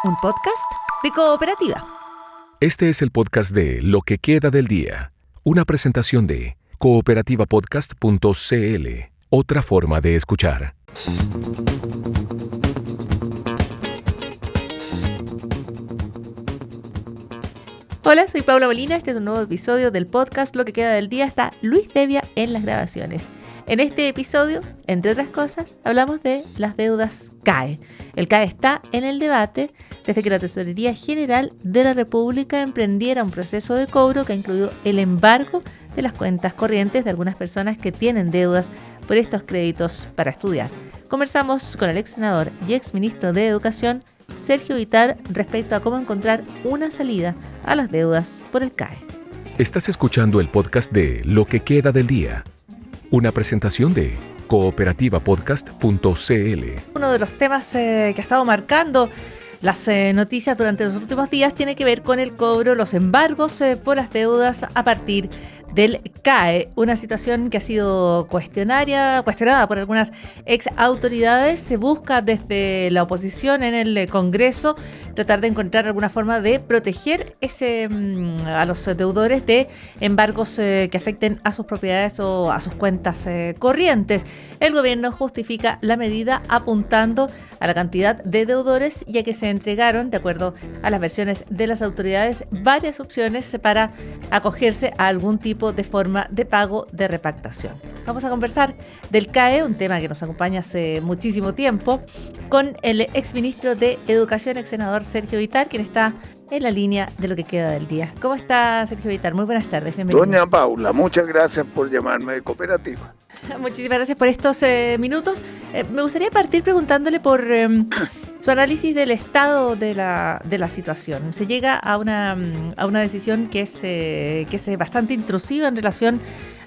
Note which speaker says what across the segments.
Speaker 1: un podcast de Cooperativa.
Speaker 2: Este es el podcast de Lo que queda del día, una presentación de cooperativapodcast.cl, otra forma de escuchar.
Speaker 1: Hola, soy Paula Molina, este es un nuevo episodio del podcast Lo que queda del día. Está Luis Devia en las grabaciones. En este episodio, entre otras cosas, hablamos de las deudas CAE. El CAE está en el debate desde que la Tesorería General de la República emprendiera un proceso de cobro que ha incluido el embargo de las cuentas corrientes de algunas personas que tienen deudas por estos créditos para estudiar. Conversamos con el ex senador y ex ministro de Educación, Sergio Vittar, respecto a cómo encontrar una salida a las deudas por el CAE.
Speaker 2: Estás escuchando el podcast de Lo que queda del día, una presentación de cooperativapodcast.cl.
Speaker 1: Uno de los temas que ha estado marcando las noticias durante los últimos días tiene que ver con el cobro, los embargos por las deudas a partir del CAE, una situación que ha sido cuestionada por algunas ex autoridades. Se busca desde la oposición en el Congreso tratar de encontrar alguna forma de proteger a los deudores de embargos que afecten a sus propiedades o a sus cuentas corrientes. El gobierno justifica la medida apuntando a la cantidad de deudores, ya que se entregaron, de acuerdo a las versiones de las autoridades, varias opciones para acogerse a algún tipo de forma de pago de repactación. Vamos a conversar del CAE, un tema que nos acompaña hace muchísimo tiempo, con el exministro de Educación, ex senador Sergio Vittar, quien está en la línea de Lo que queda del día. ¿Cómo está, Sergio Vittar? Muy buenas tardes, bienvenido.
Speaker 3: Doña Paula, muchas gracias por llamarme de Cooperativa.
Speaker 1: Muchísimas gracias por estos minutos. Me gustaría partir preguntándole por su análisis del estado de la situación. Se llega a una decisión que es bastante intrusiva en relación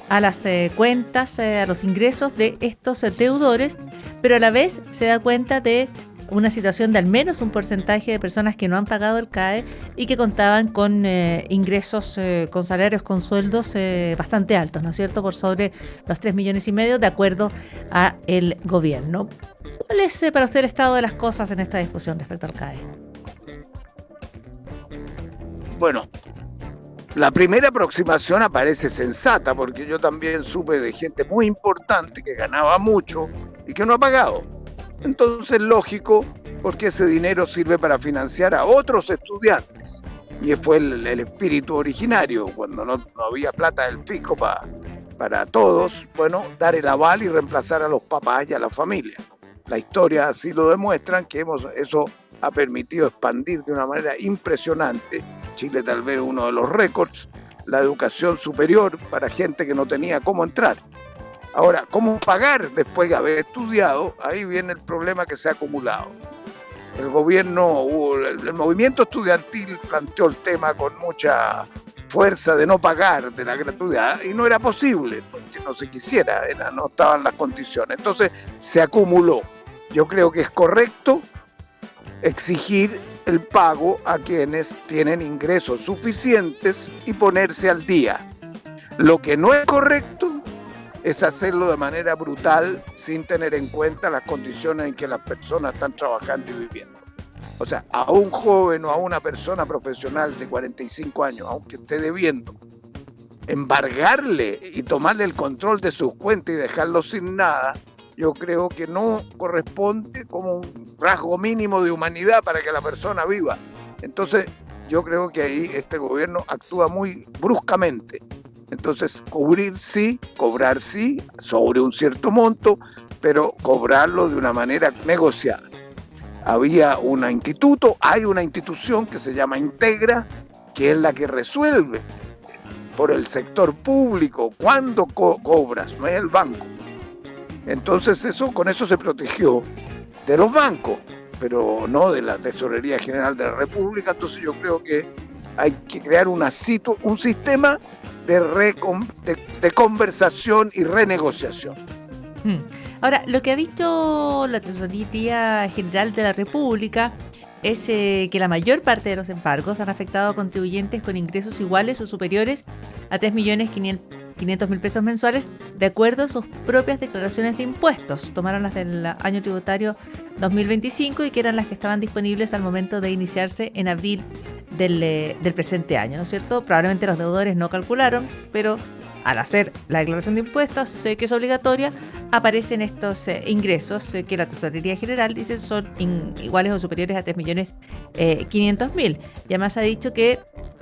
Speaker 1: a las cuentas, a los ingresos de estos deudores, pero a la vez se da cuenta de una situación de al menos un porcentaje de personas que no han pagado el CAE y que contaban con ingresos, con salarios, con sueldos bastante altos, ¿no es cierto?, por sobre los 3,5 millones, de acuerdo a el gobierno. ¿Cuál es para usted el estado de las cosas en esta discusión respecto al CAE?
Speaker 3: Bueno, la primera aproximación aparece sensata, porque yo también supe de gente muy importante que ganaba mucho y que no ha pagado. Entonces, lógico, porque ese dinero sirve para financiar a otros estudiantes. Y fue el espíritu originario, cuando no había plata del fisco para todos, bueno, dar el aval y reemplazar a los papás y a la familia. La historia así lo demuestran, que eso ha permitido expandir de una manera impresionante, Chile tal vez uno de los récords, la educación superior para gente que no tenía cómo entrar. Ahora, ¿cómo pagar después de haber estudiado? Ahí viene el problema que se ha acumulado. El movimiento estudiantil planteó el tema con mucha fuerza de no pagar de la gratuidad y no era posible, porque no se quisiera, no estaban las condiciones. Entonces se acumuló. Yo creo que es correcto exigir el pago a quienes tienen ingresos suficientes y ponerse al día. Lo que no es correcto es hacerlo de manera brutal sin tener en cuenta las condiciones en que las personas están trabajando y viviendo. O sea, a un joven o a una persona profesional de 45 años, aunque esté debiendo, embargarle y tomarle el control de sus cuentas y dejarlo sin nada, yo creo que no corresponde como un rasgo mínimo de humanidad para que la persona viva. Entonces, yo creo que ahí este gobierno actúa muy bruscamente. Entonces, cubrir sí, cobrar sí, sobre un cierto monto, pero cobrarlo de una manera negociada. Había hay una institución que se llama Integra, que es la que resuelve por el sector público cuándo cobras, no es el banco. Entonces con eso se protegió de los bancos, pero no de la Tesorería General de la República. Entonces yo creo que hay que crear un sistema de conversación y renegociación.
Speaker 1: Ahora, lo que ha dicho la Tesorería General de la República es que la mayor parte de los embargos han afectado a contribuyentes con ingresos iguales o superiores a 3,5 500.000 pesos mensuales de acuerdo a sus propias declaraciones de impuestos. Tomaron las del año tributario 2025 y que eran las que estaban disponibles al momento de iniciarse en abril del presente año, ¿no es cierto? Probablemente los deudores no calcularon, pero al hacer la declaración de impuestos, sé que es obligatoria, aparecen estos ingresos que la Tesorería General dice son iguales o superiores a 3.500.000. Y además ha dicho que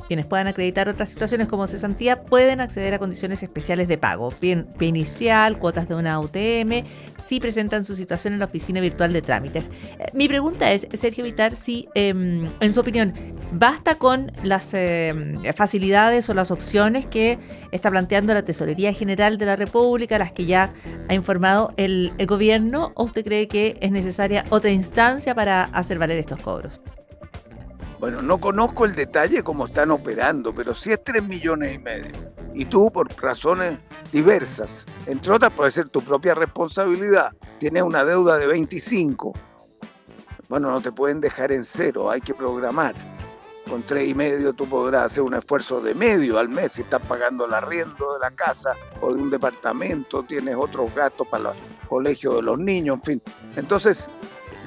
Speaker 1: quienes puedan acreditar otras situaciones como cesantía pueden acceder a condiciones especiales de pago, pie inicial, cuotas de una UTM, si presentan su situación en la oficina virtual de trámites. Mi pregunta es, Sergio Vitar, si en su opinión basta con las facilidades o las opciones que está planteando la Tesorería General de la República, las que ya ha informado el gobierno, o usted cree que es necesaria otra instancia para hacer valer estos cobros.
Speaker 3: Bueno, no conozco el detalle cómo están operando, pero si es 3,5 millones y tú por razones diversas, entre otras puede ser tu propia responsabilidad, tienes una deuda de 25, bueno, no te pueden dejar en cero, hay que programar. Con 3,5 tú podrás hacer un esfuerzo de medio al mes si estás pagando el arriendo de la casa o de un departamento, tienes otros gastos para el colegio de los niños, en fin. Entonces,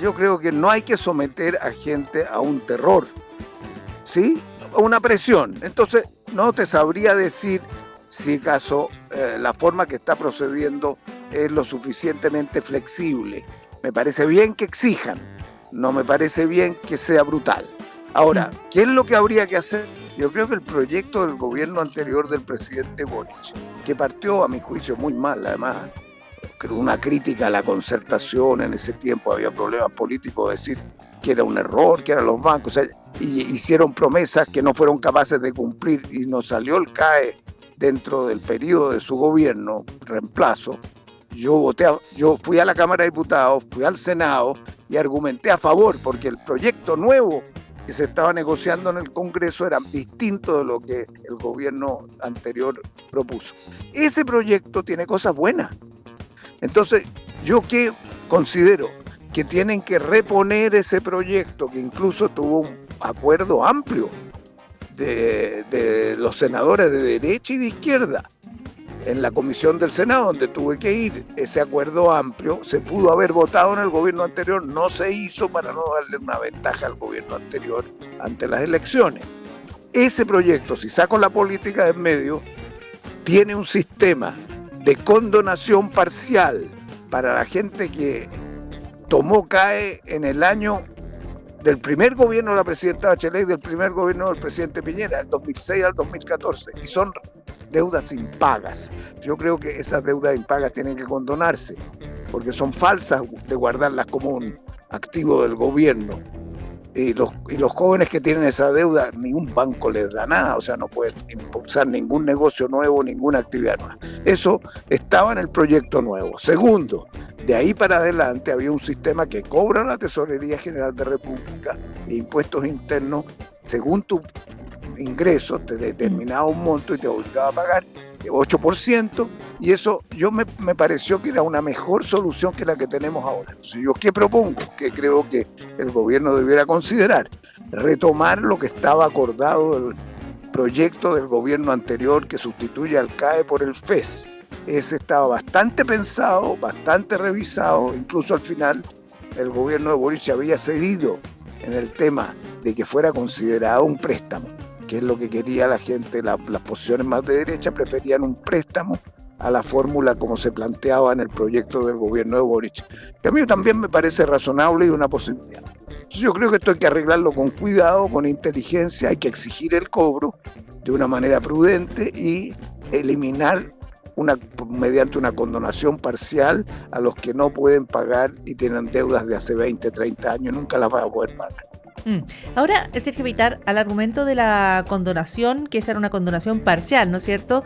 Speaker 3: yo creo que no hay que someter a gente a un terror, ¿sí? A una presión. Entonces, no te sabría decir si acaso la forma que está procediendo es lo suficientemente flexible. Me parece bien que exijan, no me parece bien que sea brutal. Ahora, ¿qué es lo que habría que hacer? Yo creo que el proyecto del gobierno anterior del presidente Boric, que partió a mi juicio muy mal, además, creo una crítica a la concertación, en ese tiempo había problemas políticos de decir que era un error, que eran los bancos, o sea, y hicieron promesas que no fueron capaces de cumplir y nos salió el CAE dentro del periodo de su gobierno, reemplazo. Yo fui a la Cámara de Diputados, fui al Senado y argumenté a favor, porque el proyecto nuevo que se estaba negociando en el Congreso era distinto de lo que el gobierno anterior propuso. Ese proyecto tiene cosas buenas. Entonces, yo que considero que tienen que reponer ese proyecto, que incluso tuvo un acuerdo amplio de los senadores de derecha y de izquierda, en la comisión del Senado, donde tuve que ir, ese acuerdo amplio se pudo haber votado en el gobierno anterior, no se hizo para no darle una ventaja al gobierno anterior ante las elecciones. Ese proyecto, si saco la política de en medio, tiene un sistema de condonación parcial para la gente que tomó CAE en el año del primer gobierno de la presidenta Bachelet y del primer gobierno del presidente Piñera, del 2006 al 2014, y son deudas impagas. Yo creo que esas deudas impagas tienen que condonarse, porque son falsas de guardarlas como un activo del gobierno. Y los jóvenes que tienen esa deuda, ningún banco les da nada, o sea, no pueden impulsar ningún negocio nuevo, ninguna actividad nueva. Eso estaba en el proyecto nuevo. Segundo, de ahí para adelante había un sistema que cobra la Tesorería General de República e impuestos internos, según tu ingreso, te determinaba un monto y te obligaba a pagar 8%, y eso me pareció que era una mejor solución que la que tenemos ahora. Entonces, ¿yo qué propongo? Que creo que el gobierno debiera considerar retomar lo que estaba acordado del proyecto del gobierno anterior que sustituye al CAE por el FES. Ese estaba bastante pensado, bastante revisado, incluso al final el gobierno de Boric había cedido en el tema de que fuera considerado un préstamo, que es lo que quería la gente. Las posiciones más de derecha preferían un préstamo a la fórmula como se planteaba en el proyecto del gobierno de Boric, que a mí también me parece razonable y una posibilidad. Entonces, yo creo que esto hay que arreglarlo con cuidado, con inteligencia, hay que exigir el cobro de una manera prudente y eliminar mediante una condonación parcial a los que no pueden pagar y tienen deudas de hace 20, 30 años, nunca las van a poder pagar.
Speaker 1: Ahora, Sergio Vitar, al argumento de la condonación, que esa era una condonación parcial, ¿no es cierto?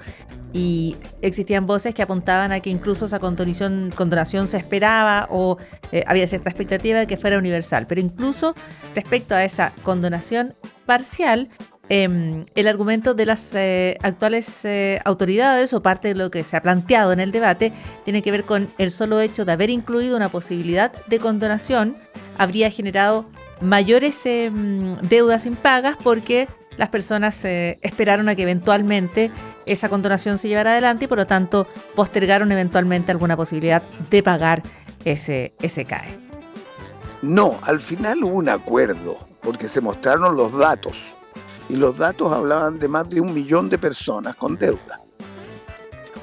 Speaker 1: Y existían voces que apuntaban a que incluso esa condonación se esperaba o había cierta expectativa de que fuera universal. Pero incluso respecto a esa condonación parcial, el argumento de las actuales autoridades o parte de lo que se ha planteado en el debate tiene que ver con el solo hecho de haber incluido una posibilidad de condonación habría generado mayores deudas impagas porque las personas esperaron a que eventualmente esa condonación se llevara adelante y por lo tanto postergaron eventualmente alguna posibilidad de pagar ese CAE.
Speaker 3: No, al final hubo un acuerdo, porque se mostraron los datos, y los datos hablaban de más de 1 millón de personas con deuda.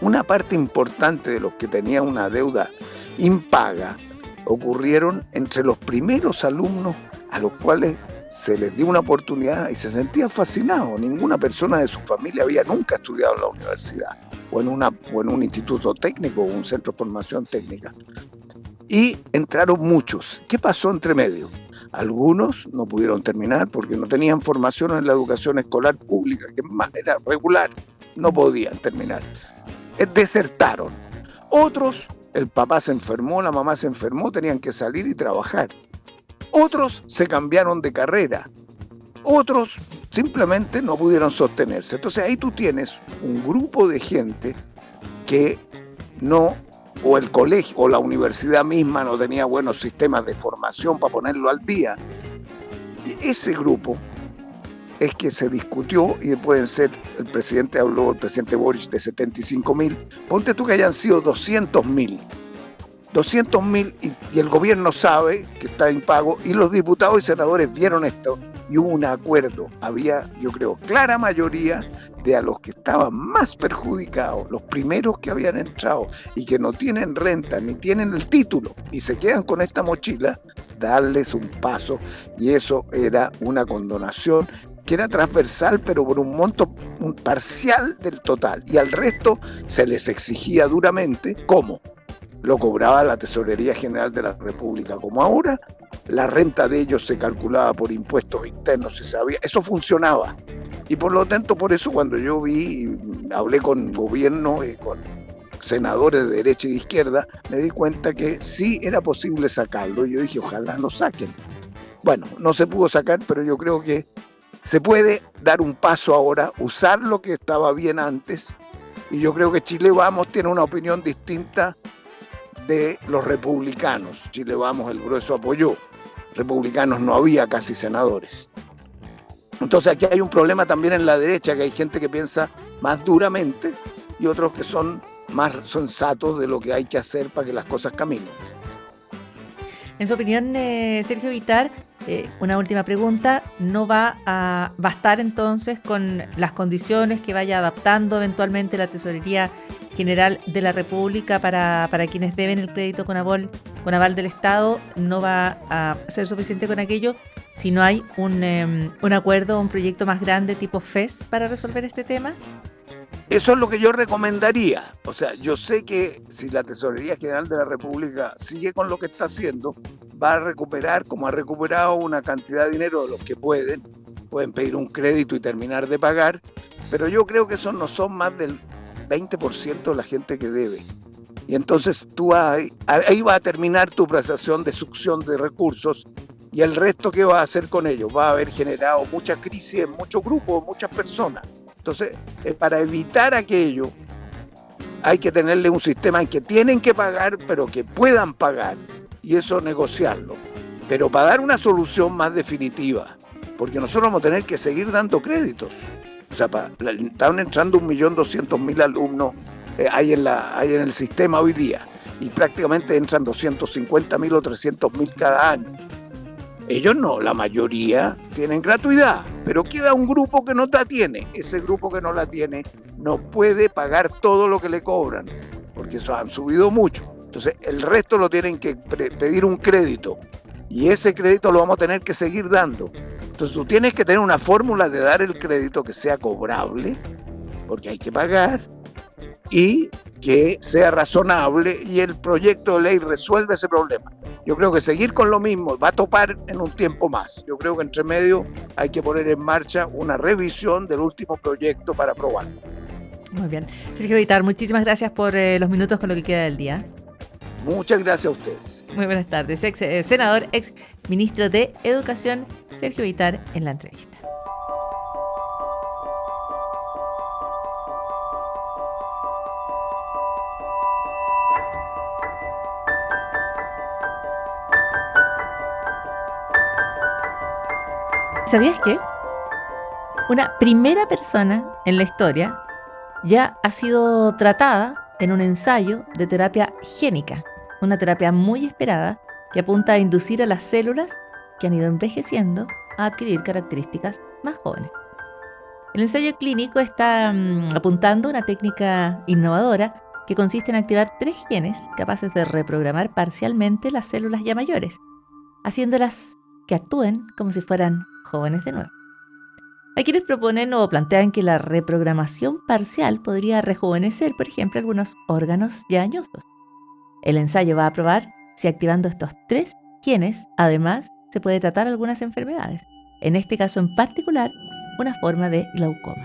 Speaker 3: Una parte importante de los que tenían una deuda impaga ocurrieron entre los primeros alumnos a los cuales se les dio una oportunidad y se sentían fascinados. Ninguna persona de su familia había nunca estudiado en la universidad o en un instituto técnico o un centro de formación técnica. Y entraron muchos. ¿Qué pasó entre medio? Algunos no pudieron terminar porque no tenían formación en la educación escolar pública, que más era regular, no podían terminar. Desertaron. Otros, el papá se enfermó, la mamá se enfermó, tenían que salir y trabajar. Otros se cambiaron de carrera. Otros simplemente no pudieron sostenerse. Entonces ahí tú tienes un grupo de gente que no, o el colegio o la universidad misma no tenía buenos sistemas de formación para ponerlo al día. Y ese grupo es que se discutió y pueden ser, el presidente Boric, de 75.000, ponte tú que hayan sido 200.000 y el gobierno sabe que está impago y los diputados y senadores vieron esto y hubo un acuerdo. Había, yo creo, clara mayoría de a los que estaban más perjudicados, los primeros que habían entrado y que no tienen renta ni tienen el título y se quedan con esta mochila, darles un paso, y eso era una condonación que era transversal, pero por un monto parcial del total, y al resto se les exigía duramente. ¿Cómo? Lo cobraba la Tesorería General de la República, como ahora. La renta de ellos se calculaba por impuestos internos, se sabía, eso funcionaba. Y por lo tanto, por eso cuando yo hablé con gobierno y con senadores de derecha y de izquierda, me di cuenta que sí era posible sacarlo. Yo dije, ojalá lo saquen. Bueno, no se pudo sacar, pero yo creo que se puede dar un paso ahora, usar lo que estaba bien antes, y yo creo que Chile Vamos tiene una opinión distinta de los republicanos. Chile Vamos, el grueso apoyó. Republicanos no había casi senadores. Entonces aquí hay un problema también en la derecha, que hay gente que piensa más duramente y otros que son más sensatos de lo que hay que hacer para que las cosas caminen.
Speaker 1: En su opinión, Sergio Vittar, una última pregunta, ¿no va a bastar entonces con las condiciones que vaya adaptando eventualmente la Tesorería General de la República para quienes deben el crédito con aval del Estado? ¿No va a ser suficiente con aquello si no hay un acuerdo, un proyecto más grande tipo FES para resolver este tema?
Speaker 3: Eso es lo que yo recomendaría. O sea, yo sé que si la Tesorería General de la República sigue con lo que está haciendo, va a recuperar, como ha recuperado, una cantidad de dinero de los que pueden pedir un crédito y terminar de pagar, pero yo creo que esos no son más del 20% de la gente que debe. Y entonces tú ahí va a terminar tu procesación de succión de recursos, y el resto, ¿qué va a hacer con ellos? Va a haber generado mucha crisis en muchos grupos, muchas personas. Entonces, para evitar aquello, hay que tenerle un sistema en que tienen que pagar, pero que puedan pagar, y eso negociarlo. Pero para dar una solución más definitiva, porque nosotros vamos a tener que seguir dando créditos. O sea, están entrando 1.200.000 alumnos hay en el sistema hoy día, y prácticamente entran 250.000 o 300.000 cada año. Ellos no, la mayoría tienen gratuidad, pero queda un grupo que no la tiene. Ese grupo que no la tiene no puede pagar todo lo que le cobran, porque eso han subido mucho. Entonces el resto lo tienen que pedir un crédito, y ese crédito lo vamos a tener que seguir dando. Entonces tú tienes que tener una fórmula de dar el crédito que sea cobrable, porque hay que pagar, y que sea razonable, y el proyecto de ley resuelve ese problema. Yo creo que seguir con lo mismo va a topar en un tiempo más. Yo creo que entre medio hay que poner en marcha una revisión del último proyecto para aprobarlo.
Speaker 1: Muy bien. Sergio Vittar, muchísimas gracias por los minutos con lo que queda del día.
Speaker 3: Muchas gracias a ustedes.
Speaker 1: Muy buenas tardes. Senador, ex ministro de Educación, Sergio Vittar, en la entrevista. ¿Sabías que una primera persona en la historia ya ha sido tratada en un ensayo de terapia génica, una terapia muy esperada que apunta a inducir a las células que han ido envejeciendo a adquirir características más jóvenes. El ensayo clínico está apuntando a una técnica innovadora que consiste en activar 3 genes capaces de reprogramar parcialmente las células ya mayores, haciéndolas que actúen como si fueran jóvenes de nuevo. Hay quienes proponen o plantean que la reprogramación parcial podría rejuvenecer, por ejemplo, algunos órganos ya añosos. El ensayo va a probar si activando estos 3 genes, además, se puede tratar algunas enfermedades, en este caso en particular, una forma de glaucoma.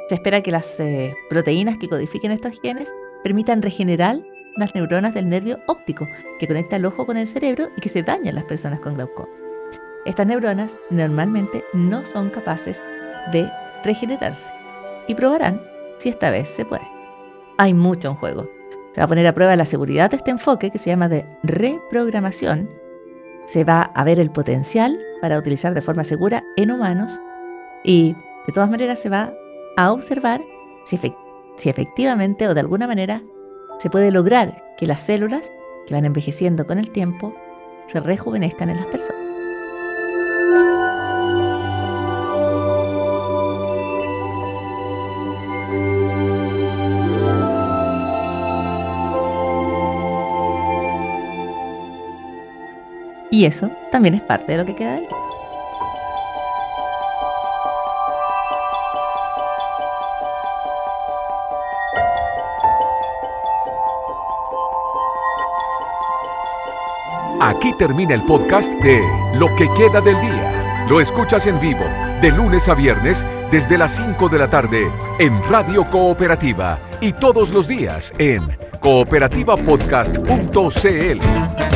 Speaker 1: Se espera que las proteínas que codifiquen estos genes permitan regenerar las neuronas del nervio óptico que conecta el ojo con el cerebro y que se dañan en las personas con glaucoma. Estas neuronas normalmente no son capaces de regenerarse y probarán si esta vez se puede. Hay mucho en juego. Se va a poner a prueba la seguridad de este enfoque que se llama de reprogramación. Se va a ver el potencial para utilizar de forma segura en humanos y de todas maneras se va a observar si efectivamente o de alguna manera se puede lograr que las células que van envejeciendo con el tiempo se rejuvenezcan en las personas. Y eso también es parte de lo que queda del día.
Speaker 2: Aquí termina el podcast de Lo que queda del día. Lo escuchas en vivo de lunes a viernes desde las 5 de la tarde en Radio Cooperativa y todos los días en cooperativapodcast.cl.